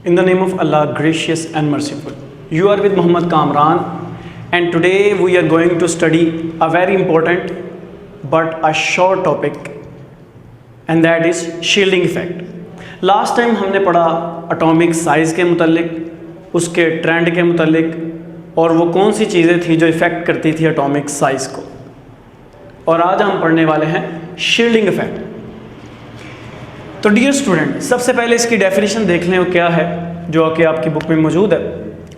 In the name of Allah, gracious and merciful. You are with Muhammad Kamran, and today we are going to study a very important but a short topic, and that is shielding effect. Last time हमने पढ़ा atomic size के मुतालिक, उसके trend के मुतालिक, और वो कौन सी चीज़ें थी जो इफ़ेक्ट करती थी एटॉमिक साइज़ को। और आज हम पढ़ने वाले हैं शील्डिंग इफेक्ट। तो डियर स्टूडेंट, सबसे पहले इसकी डेफिनेशन देख लें वो क्या है, जो कि आपकी बुक में मौजूद है।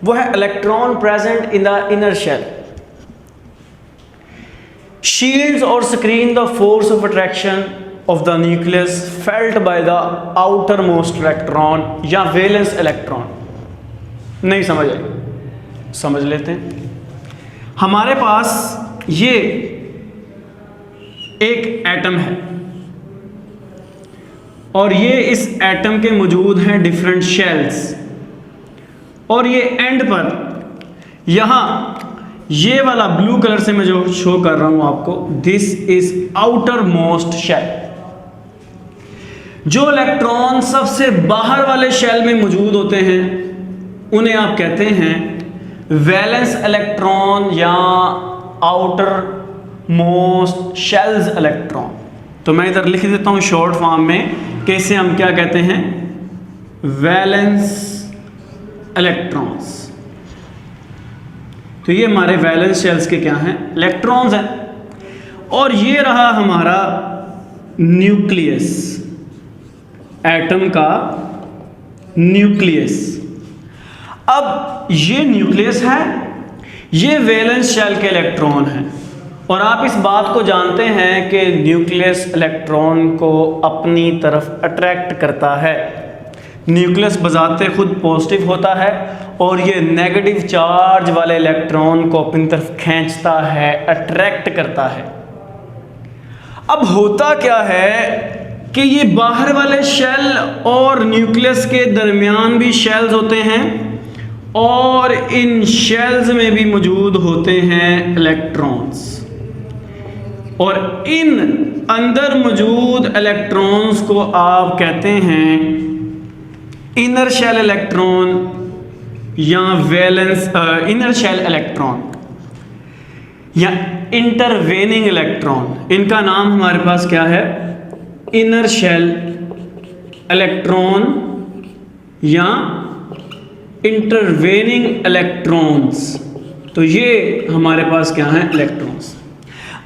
वो है electron present in the inner shell shields और screen the force of attraction of the nucleus felt by the outermost electron या वैलेंस इलेक्ट्रॉन। नहीं समझ आई? समझ लेते हैं। हमारे पास ये एक एटम है और ये इस एटम के मौजूद हैं डिफरेंट शेल्स, और ये एंड पर यहां ये वाला ब्लू कलर से मैं जो शो कर रहा हूं आपको, this is outermost shell. जो इलेक्ट्रॉन सबसे बाहर वाले शेल में मौजूद होते हैं उन्हें आप कहते हैं वैलेंस इलेक्ट्रॉन या आउटर मोस्ट शेल्स इलेक्ट्रॉन। तो मैं इधर लिख देता हूं शॉर्ट फॉर्म में कि इसे हम क्या कहते हैं, वैलेंस इलेक्ट्रॉन्स। तो ये हमारे वैलेंस शेल्स के क्या हैं, इलेक्ट्रॉन्स हैं। और ये रहा हमारा न्यूक्लियस, एटम का न्यूक्लियस। अब ये न्यूक्लियस है, ये वैलेंस शेल के इलेक्ट्रॉन हैं, और आप इस बात को जानते हैं कि न्यूक्लियस इलेक्ट्रॉन को अपनी तरफ अट्रैक्ट करता है। न्यूक्लियस बजाते खुद पॉजिटिव होता है और ये नेगेटिव चार्ज वाले इलेक्ट्रॉन को अपनी तरफ खींचता है, अट्रैक्ट करता है। अब होता क्या है कि ये बाहर वाले शेल और न्यूक्लियस के दरमियान भी शेल्स होते हैं, और इन शेल्स में भी मौजूद होते हैं इलेक्ट्रॉन्स, और इन अंदर मौजूद इलेक्ट्रॉन्स को आप कहते हैं इनर शेल इलेक्ट्रॉन या वैलेंस इनर शेल इलेक्ट्रॉन या इंटरवेनिंग इलेक्ट्रॉन। इनका नाम हमारे पास क्या है, इनर शेल इलेक्ट्रॉन या इंटरवेनिंग इलेक्ट्रॉन्स। तो ये हमारे पास क्या है, इलेक्ट्रॉन्स।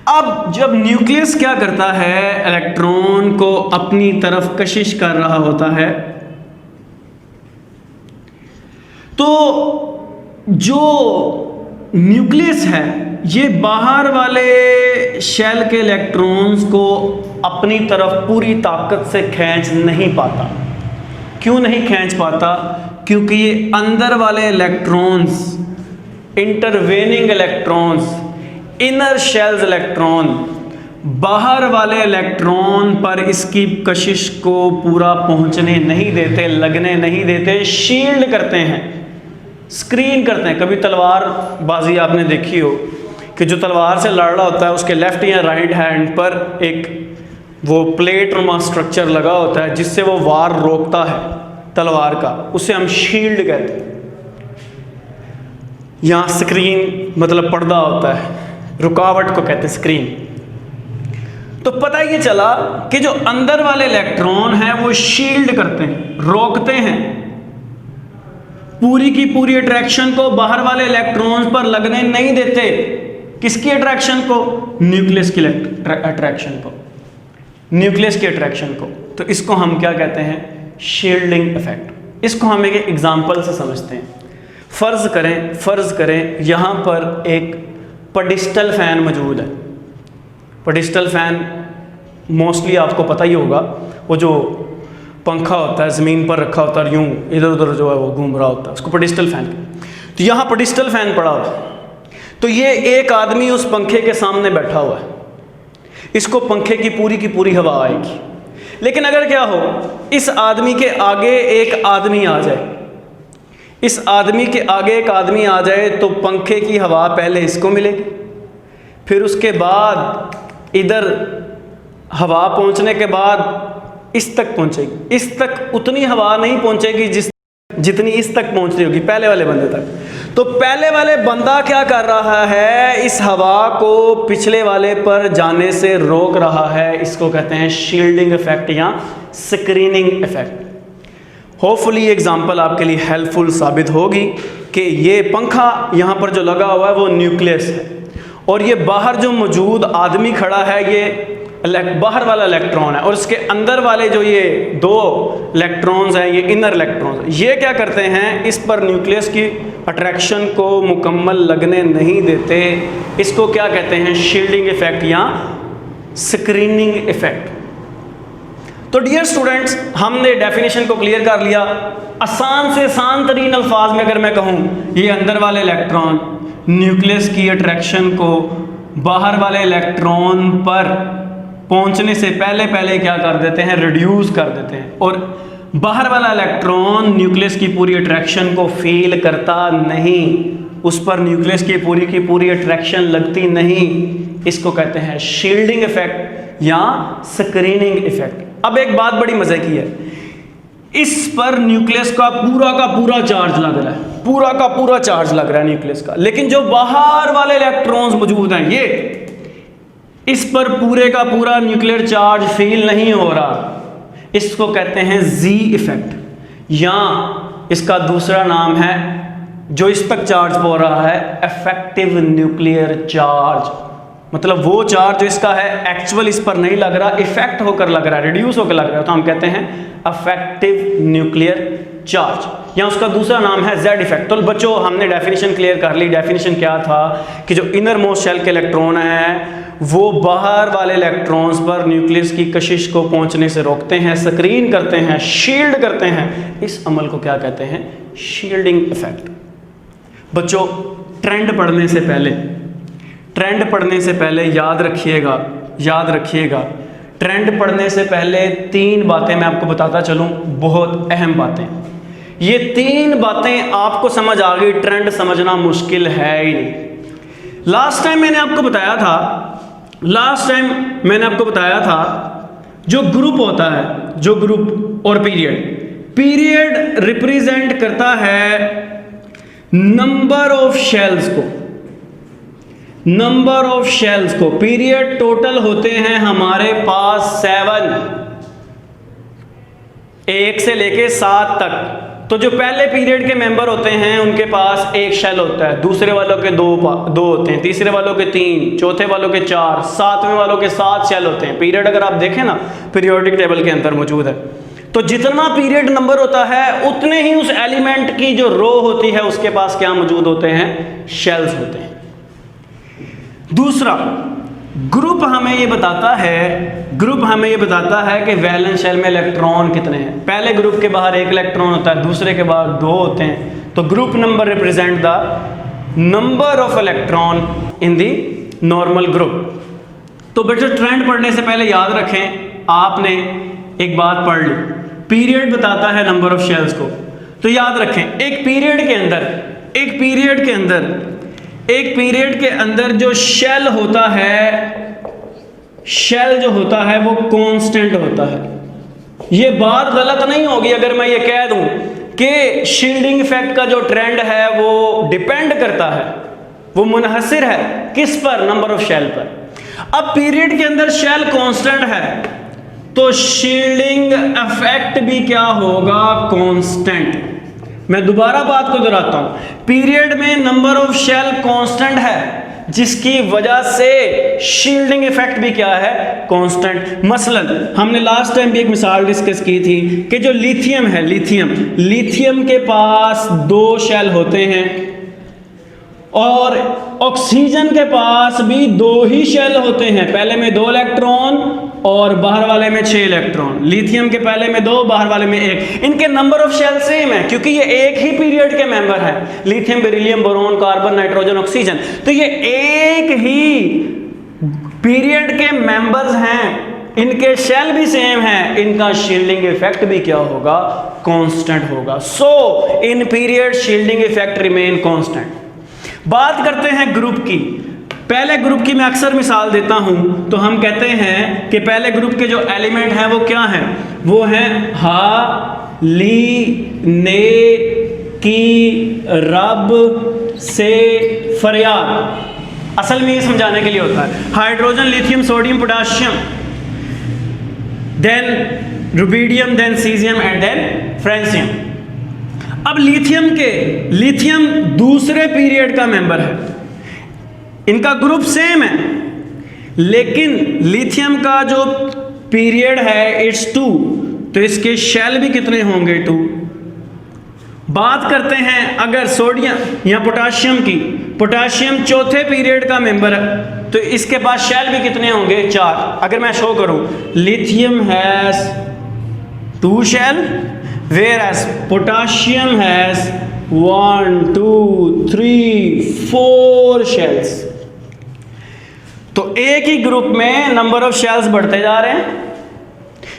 अब जब न्यूक्लियस क्या करता है, इलेक्ट्रॉन को अपनी तरफ कशिश कर रहा होता है, तो जो न्यूक्लियस है ये बाहर वाले शेल के इलेक्ट्रॉन्स को अपनी तरफ पूरी ताकत से खींच नहीं पाता। क्यों नहीं खींच पाता? क्योंकि ये अंदर वाले electrons, intervening electrons, inner shells electron बाहर वाले इलेक्ट्रॉन पर इसकी कशिश को पूरा पहुंचने नहीं देते, लगने नहीं देते, शील्ड करते हैं, स्क्रीन करते हैं। कभी तलवार बाजी आपने देखी हो कि जो तलवार से लड़ रहा होता है उसके लेफ्ट या राइट हैंड पर एक वो प्लेट नुमा स्ट्रक्चर लगा होता है जिससे वो वार रोकता है तलवार का, उसे हम शील्ड कहते हैं। यहाँ स्क्रीन मतलब पर्दा होता है, रुकावट को कहते हैं स्क्रीन। तो पता ये चला कि जो अंदर वाले इलेक्ट्रॉन हैं वो शील्ड करते हैं, रोकते हैं पूरी की पूरी अट्रैक्शन को, बाहर वाले इलेक्ट्रॉन्स पर लगने नहीं देते। किसकी अट्रैक्शन को? न्यूक्लियस की अट्रैक्शन को, न्यूक्लियस की अट्रैक्शन को। तो इसको हम क्या कहते हैं, शील्डिंग इफेक्ट। इसको हम एक एग्जांपल से समझते हैं। फर्ज करें यहाँ पर एक पेडिस्टल फैन मौजूद है। पेडिस्टल फैन मोस्टली आपको पता ही होगा, वो जो पंखा होता है ज़मीन पर रखा होता है, यूं इधर उधर जो है वो घूम रहा होता है, उसको पेडिस्टल फैन। तो यहाँ पेडिस्टल फैन पड़ा हुआ है, तो ये एक आदमी उस पंखे के सामने बैठा हुआ है, इसको पंखे की पूरी हवा आएगी। लेकिन अगर क्या हो, इस आदमी के आगे एक आदमी आ जाए, इस आदमी के आगे एक आदमी आ जाए तो पंखे की हवा पहले इसको मिलेगी, फिर उसके बाद इधर हवा पहुंचने के बाद इस तक पहुंचेगी। इस तक उतनी हवा नहीं पहुंचेगी जिस जितनी इस तक पहुंच रही होगी पहले वाले बंदे तक। तो पहले वाले बंदा क्या कर रहा है, इस हवा को पिछले वाले पर जाने से रोक रहा है। इसको कहते हैं शील्डिंग इफेक्ट या स्क्रीनिंग इफेक्ट। होपफुली ये एग्जांपल आपके लिए हेल्पफुल साबित होगी कि ये पंखा यहाँ पर जो लगा हुआ है वो न्यूक्लियस है, और ये बाहर जो मौजूद आदमी खड़ा है ये बाहर वाला इलेक्ट्रॉन है, और इसके अंदर वाले जो ये दो इलेक्ट्रॉन्स हैं ये इनर इलेक्ट्रॉन्स, ये क्या करते हैं, इस पर न्यूक्लियस की अट्रैक्शन को मुकम्मल लगने नहीं देते। इसको क्या कहते हैं, शील्डिंग इफेक्ट या स्क्रीनिंग इफेक्ट। तो डियर स्टूडेंट्स, हमने डेफिनेशन को क्लियर कर लिया। आसान से आसान तरीन अल्फाज में अगर मैं कहूँ, ये अंदर वाले इलेक्ट्रॉन न्यूक्लियस की अट्रैक्शन को बाहर वाले इलेक्ट्रॉन पर पहुंचने से पहले पहले क्या कर देते हैं, रिड्यूस कर देते हैं, और बाहर वाला इलेक्ट्रॉन न्यूक्लियस की पूरी अट्रैक्शन को फील करता नहीं, उस पर न्यूक्लियस की पूरी अट्रैक्शन लगती नहीं। इसको कहते हैं शील्डिंग इफेक्ट या स्क्रीनिंग इफेक्ट। अब एक बात बड़ी मजे की है, इस पर न्यूक्लियस का पूरा चार्ज लग रहा है, पूरा चार्ज लग रहा है न्यूक्लियस का, लेकिन जो बाहर वाले इलेक्ट्रॉन्स मौजूद हैं ये इस पर पूरे का पूरा न्यूक्लियर चार्ज फील नहीं हो रहा। इसको कहते हैं जी इफेक्ट, या इसका दूसरा नाम है जो इस तक चार्ज हो रहा है इफेक्टिव न्यूक्लियर चार्ज। मतलब वो चार्ज जो इसका है एक्चुअल इस पर नहीं लग रहा, इफेक्ट होकर लग रहा है, रिड्यूस होकर लग रहा है, तो हम कहते हैं इफेक्टिव न्यूक्लियर चार्ज, या उसका दूसरा नाम है जेड इफेक्ट। तो बच्चों हमने डेफिनेशन क्लियर कर ली। डेफिनेशन क्या था कि जो इनर मोस्ट शेल के इलेक्ट्रॉन हैं वो बाहर वाले इलेक्ट्रॉन्स पर न्यूक्लियस की कशिश को पहुंचने से रोकते हैं, स्क्रीन करते हैं, शील्ड करते हैं। इस अमल को क्या कहते हैं, शील्डिंग इफेक्ट। बच्चों ट्रेंड पढ़ने से पहले याद रखिएगा, ट्रेंड पढ़ने से पहले 3 बातें मैं आपको बताता चलूं, बहुत अहम बातें। ये 3 बातें आपको समझ आ गई, ट्रेंड समझना मुश्किल है ही नहीं। लास्ट टाइम मैंने आपको बताया था जो ग्रुप होता है, जो ग्रुप और पीरियड रिप्रेजेंट करता है नंबर ऑफ शेल्स को। पीरियड टोटल होते हैं हमारे पास 7, 1 से लेके 7 तक। तो जो पहले पीरियड के मेंबर होते हैं उनके पास 1 शेल होता है, दूसरे वालों के 2 होते हैं, तीसरे वालों के 3, चौथे वालों के 4, 7वें वालों के 7 शेल होते हैं। पीरियड अगर आप देखें ना, पीरियोडिक टेबल के अंदर मौजूद है। तो जितना पीरियड नंबर होता है उतने ही उस एलिमेंट की जो रो होती है उसके पास क्या मौजूद होते हैं, शेल्स होते हैं। दूसरा, ग्रुप हमें ये बताता है कि वैलेंस शेल में इलेक्ट्रॉन कितने हैं। पहले ग्रुप के बाहर 1 इलेक्ट्रॉन होता है, दूसरे के बाहर 2 होते हैं। तो group number represent the number of electron in the normal group. तो बच्चों ट्रेंड पढ़ने से पहले याद रखें, आपने एक बात पढ़ ली, पीरियड बताता है नंबर ऑफ शेल्स को। तो याद रखें, एक पीरियड के अंदर जो शेल होता है वो कांस्टेंट होता है। ये बात गलत नहीं होगी अगर मैं ये कह दूं कि शील्डिंग इफेक्ट का जो ट्रेंड है वो डिपेंड करता है, वो मुनहसिर है किस पर, नंबर ऑफ शेल पर। अब पीरियड के अंदर शेल कांस्टेंट है तो शील्डिंग इफेक्ट भी क्या होगा, कांस्टेंट। मैं दोबारा बात को दोहराता हूं, पीरियड में नंबर ऑफ शेल कांस्टेंट है जिसकी वजह से शील्डिंग इफेक्ट भी क्या है, कांस्टेंट। मसलन हमने लास्ट टाइम भी एक मिसाल डिस्कस की थी कि जो लिथियम है, लिथियम के पास 2 शेल होते हैं, और ऑक्सीजन के पास भी 2 ही शेल होते हैं, पहले में 2 इलेक्ट्रॉन और बाहर वाले में 6 इलेक्ट्रॉन। लिथियम के पहले में 2, बाहर वाले में 1। इनके नंबर ऑफ शेल सेम है क्योंकि ये एक ही पीरियड के मेंबर हैं, lithium, beryllium, boron, carbon, nitrogen, oxygen. तो ये एक ही पीरियड के मेंबर्स हैं, इनके शेल भी सेम हैं, इनका शील्डिंग इफेक्ट भी क्या होगा, कांस्टेंट होगा। So in period shielding effect remain constant. बात करते हैं ग्रुप की। पहले ग्रुप की मैं अक्सर मिसाल देता हूं, तो हम कहते हैं कि पहले ग्रुप के जो एलिमेंट हैं वो क्या हैं, वो हैं ली ने की रब से फरियाद। असल में ये समझाने के लिए होता है। Hydrogen, lithium, sodium, potassium, then rubidium, then caesium and then francium. अब लिथियम दूसरे पीरियड का मेंबर है, इनका ग्रुप सेम है, लेकिन लिथियम का जो पीरियड है इट्स 2, तो इसके शेल भी कितने होंगे 2। बात करते हैं अगर सोडियम या पोटाशियम की, पोटाशियम चौथे पीरियड का मेंबर है, तो इसके पास शेल भी कितने होंगे 4। अगर मैं शो करूं, lithium has 2 shell, whereas potassium has 1 2 3 4 shells। तो एक ही ग्रुप में नंबर ऑफ शेल्स बढ़ते जा रहे हैं।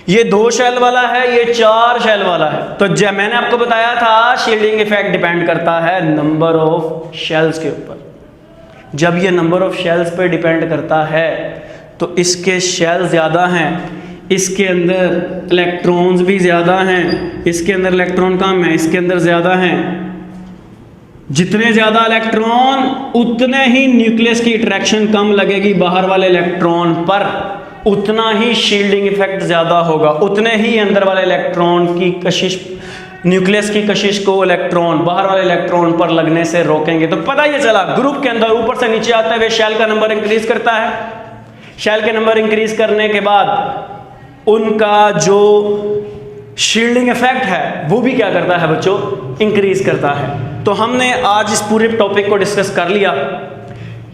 ये 2 शेल वाला है, ये 4 शेल वाला है। तो जब मैंने आपको बताया था शील्डिंग इफेक्ट डिपेंड करता है नंबर ऑफ शेल्स के ऊपर। जब ये नंबर ऑफ शेल्स पे डिपेंड करता है तो इसके शेल ज़्यादा हैं, इसके अंदर इलेक्ट्रॉन्स भी ज़्यादा हैं, इसके अंदर इलेक्ट्रॉन कम है, इसके अंदर ज़्यादा हैं। जितने ज़्यादा इलेक्ट्रॉन उतने ही न्यूक्लियस की अट्रैक्शन कम लगेगी बाहर वाले इलेक्ट्रॉन पर, उतना ही शील्डिंग इफेक्ट ज़्यादा होगा, उतने ही अंदर वाले इलेक्ट्रॉन की कशिश, न्यूक्लियस की कशिश को इलेक्ट्रॉन बाहर वाले इलेक्ट्रॉन पर लगने से रोकेंगे। तो पता ये चला ग्रुप के अंदर ऊपर से नीचे आते हुए शेल का नंबर इंक्रीज करता है। शेल के नंबर इंक्रीज करने के बाद उनका जो शील्डिंग इफेक्ट है वो भी क्या करता है बच्चों, इंक्रीज करता है। तो हमने आज इस पूरे टॉपिक को डिस्कस कर लिया,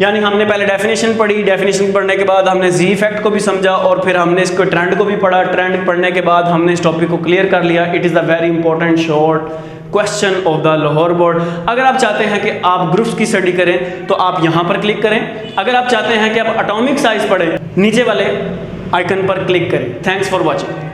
यानी हमने पहले डेफिनेशन पढ़ी, डेफिनेशन पढ़ने के बाद हमने जी इफेक्ट को भी समझा और फिर हमने इसको ट्रेंड को भी पढ़ा। ट्रेंड पढ़ने के बाद हमने इस टॉपिक को क्लियर कर लिया। It is the very important short question of the Lahore board. अगर आप चाहते हैं कि आप ग्रुप्स की स्टडी करें तो आप यहाँ पर क्लिक करें। अगर आप चाहते हैं कि आप एटॉमिक साइज पढ़ें, नीचे वाले आइकन पर क्लिक करें। Thanks for watching.